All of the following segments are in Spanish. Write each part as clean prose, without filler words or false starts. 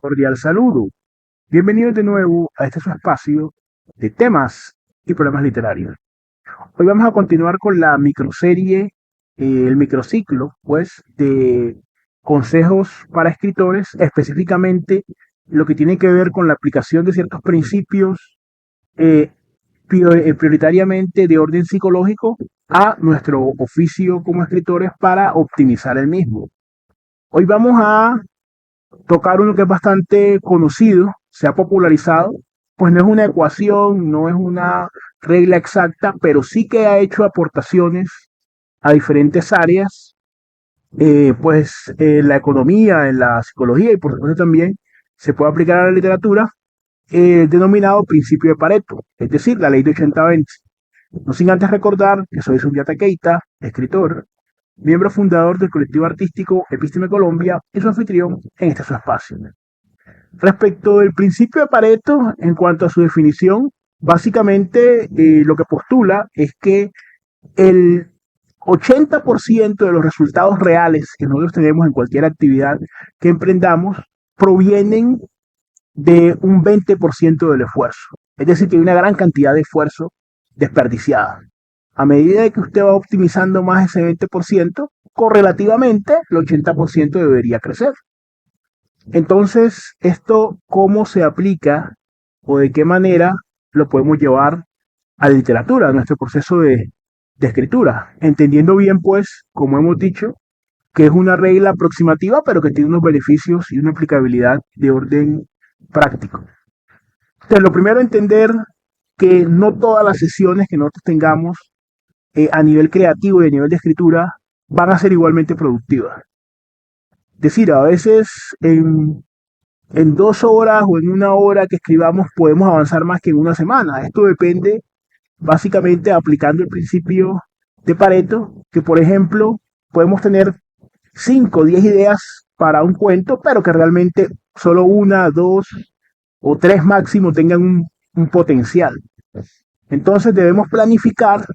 Cordial saludo. Bienvenidos de nuevo a este su espacio de temas y problemas literarios. Hoy vamos a continuar con la microserie, el microciclo, pues, de consejos para escritores, específicamente lo que tiene que ver con la aplicación de ciertos principios eh, prioritariamente de orden psicológico a nuestro oficio como escritores para optimizar el mismo. Hoy vamos a tocar uno que es bastante conocido, se ha popularizado, pues no es una ecuación, no es una regla exacta, pero sí que ha hecho aportaciones a diferentes áreas, pues en la economía, en la psicología y por supuesto también se puede aplicar a la literatura, denominado principio de Pareto, es decir, la ley de 80-20. No sin antes recordar que soy Sundiata Keita, escritor, miembro fundador del colectivo artístico Epísteme Colombia y su anfitrión en este su espacio. Respecto del principio de Pareto, en cuanto a su definición, básicamente lo que postula es que el 80% de los resultados reales que nosotros tenemos en cualquier actividad que emprendamos provienen de un 20% del esfuerzo. Es decir, que hay una gran cantidad de esfuerzo desperdiciada. A medida que usted va optimizando más ese 20%, correlativamente el 80% debería crecer. Entonces, ¿esto cómo se aplica o de qué manera lo podemos llevar a la literatura, a nuestro proceso de escritura? Entendiendo bien, pues, como hemos dicho, que es una regla aproximativa, pero que tiene unos beneficios y una aplicabilidad de orden práctico. Entonces, lo primero, entender que no todas las sesiones que nosotros tengamos a nivel creativo y a nivel de escritura van a ser igualmente productivas. Es decir, a veces en 2 horas o en una hora que escribamos podemos avanzar más que en una semana. Esto depende básicamente aplicando el principio de Pareto, que por ejemplo podemos tener 5 o 10 ideas para un cuento, pero que realmente solo una, dos o tres máximo tengan un potencial. Entonces debemos planificar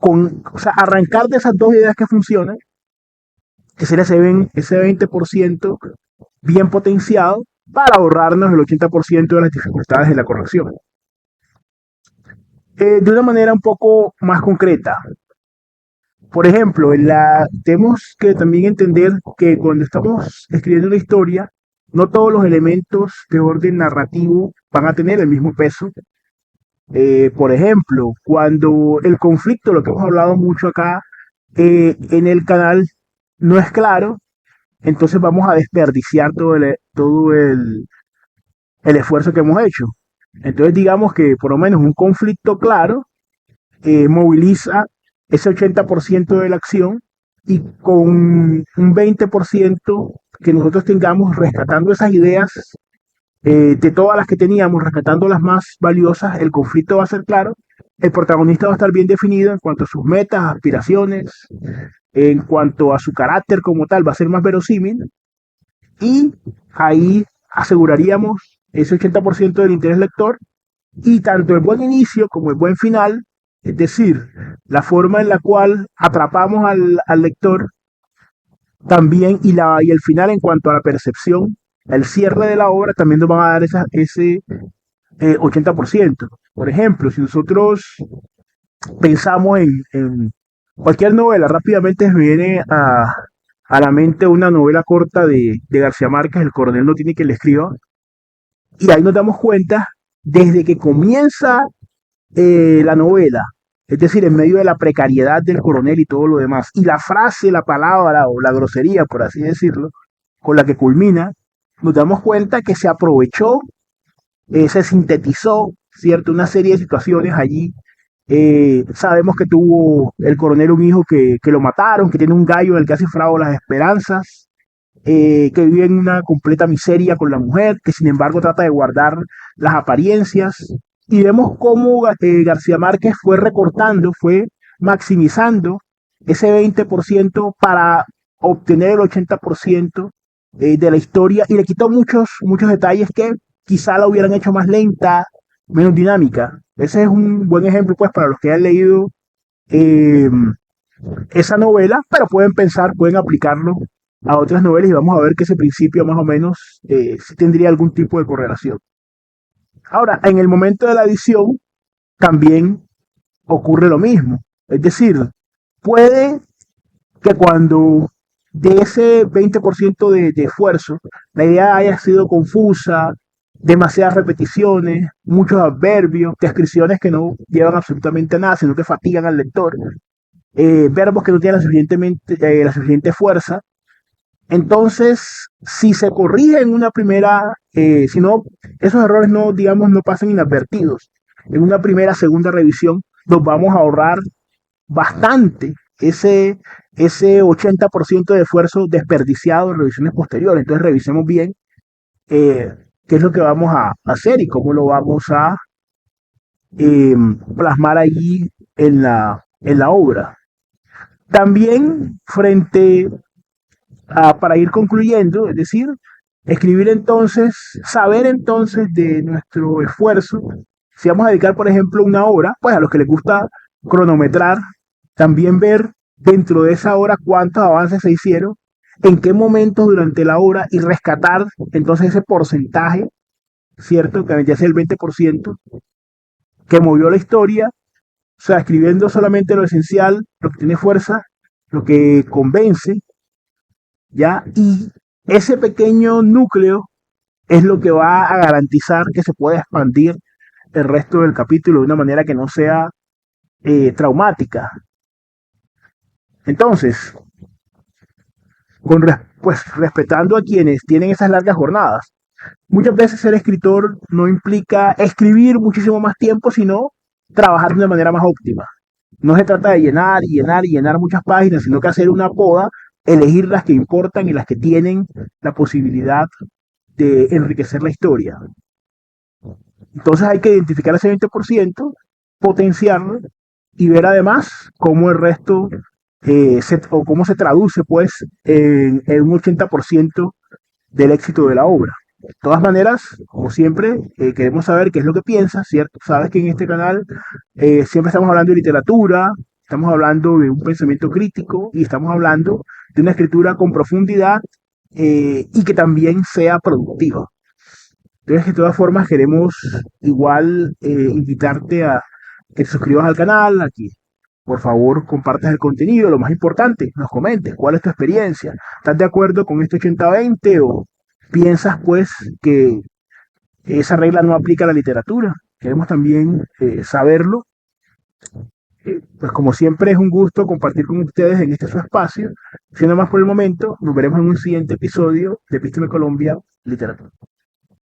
o sea, arrancar de esas dos ideas que funcionan, que sería ese 20% bien potenciado para ahorrarnos el 80% de las dificultades de la corrección. De una manera un poco más concreta, por ejemplo, tenemos que también entender que cuando estamos escribiendo una historia, no todos los elementos de orden narrativo van a tener el mismo peso. Por ejemplo, cuando el conflicto, lo que hemos hablado mucho acá en el canal, no es claro, entonces vamos a desperdiciar todo el esfuerzo que hemos hecho. Entonces digamos que por lo menos un conflicto claro moviliza ese 80% de la acción y con un 20% que nosotros tengamos rescatando esas ideas de todas las que teníamos, rescatando las más valiosas, el conflicto va a ser claro, el protagonista va a estar bien definido en cuanto a sus metas, aspiraciones, en cuanto a su carácter como tal, va a ser más verosímil y ahí aseguraríamos ese 80% del interés lector y tanto el buen inicio como el buen final, es decir, la forma en la cual atrapamos al lector también y el final en cuanto a la percepción, el cierre de la obra también nos van a dar ese 80%. Por ejemplo, si nosotros pensamos en cualquier novela, rápidamente me viene a la mente una novela corta de García Márquez, El coronel no tiene que le escriba, y ahí nos damos cuenta desde que comienza la novela, es decir, en medio de la precariedad del coronel y todo lo demás, y la frase, la palabra o la grosería, por así decirlo, con la que culmina, nos damos cuenta que se aprovechó, se sintetizó, ¿cierto? Una serie de situaciones allí. Sabemos que tuvo el coronel un hijo que lo mataron, que tiene un gallo en el que ha cifrado las esperanzas, que vive en una completa miseria con la mujer, que sin embargo trata de guardar las apariencias. Y vemos cómo García Márquez fue recortando, fue maximizando ese 20% para obtener el 80% de la historia y le quitó muchos detalles que quizá la hubieran hecho más lenta, menos dinámica. Ese es un buen ejemplo pues para los que han leído eh, esa novela, pero pueden pensar, pueden aplicarlo a otras novelas y vamos a ver que ese principio más o menos sí tendría algún tipo de correlación. Ahora, en el momento de la edición también ocurre lo mismo. Es decir, puede que cuando de ese 20% de esfuerzo la idea haya sido confusa, demasiadas repeticiones, muchos adverbios, descripciones que no llevan absolutamente a nada, sino que fatigan al lector, verbos que no tienen la suficiente fuerza. Entonces, si se corrige en una primera, si no, esos errores no, digamos, no pasan inadvertidos. En una primera, segunda revisión, nos vamos a ahorrar bastante ese 80% de esfuerzo desperdiciado en revisiones posteriores. Entonces, revisemos bien eh, qué es lo que vamos a hacer y cómo lo vamos a eh, plasmar allí en la obra. También frente para ir concluyendo, es decir, escribir entonces, saber entonces de nuestro esfuerzo, si vamos a dedicar, por ejemplo, una hora, pues a los que les gusta cronometrar, también ver dentro de esa hora cuántos avances se hicieron, en qué momentos durante la hora y rescatar entonces ese porcentaje, ¿cierto? Que ya sea el 20%, que movió la historia, o sea, escribiendo solamente lo esencial, lo que tiene fuerza, lo que convence, ¿ya? Y ese pequeño núcleo es lo que va a garantizar que se pueda expandir el resto del capítulo de una manera que no sea traumática. Entonces, pues respetando a quienes tienen esas largas jornadas, muchas veces ser escritor no implica escribir muchísimo más tiempo, sino trabajar de una manera más óptima. No se trata de llenar y llenar y llenar muchas páginas, sino que hacer una poda, elegir las que importan y las que tienen la posibilidad de enriquecer la historia. Entonces hay que identificar ese 20%, potenciarlo y ver además cómo el resto o cómo se traduce pues en un 80% del éxito de la obra. De todas maneras, como siempre, queremos saber qué es lo que piensas, ¿cierto? Sabes que en este canal siempre estamos hablando de literatura, estamos hablando de un pensamiento crítico y estamos hablando de una escritura con profundidad y que también sea productiva. Entonces, de todas formas, queremos igual invitarte a que te suscribas al canal, aquí. Por favor, compartas el contenido, lo más importante, nos comentes cuál es tu experiencia. ¿Estás de acuerdo con este 80-20 o piensas pues que esa regla no aplica a la literatura? Queremos también saberlo. Pues como siempre es un gusto compartir con ustedes en este su espacio. Siendo más por el momento, nos veremos en un siguiente episodio de Epístola Colombia Literatura.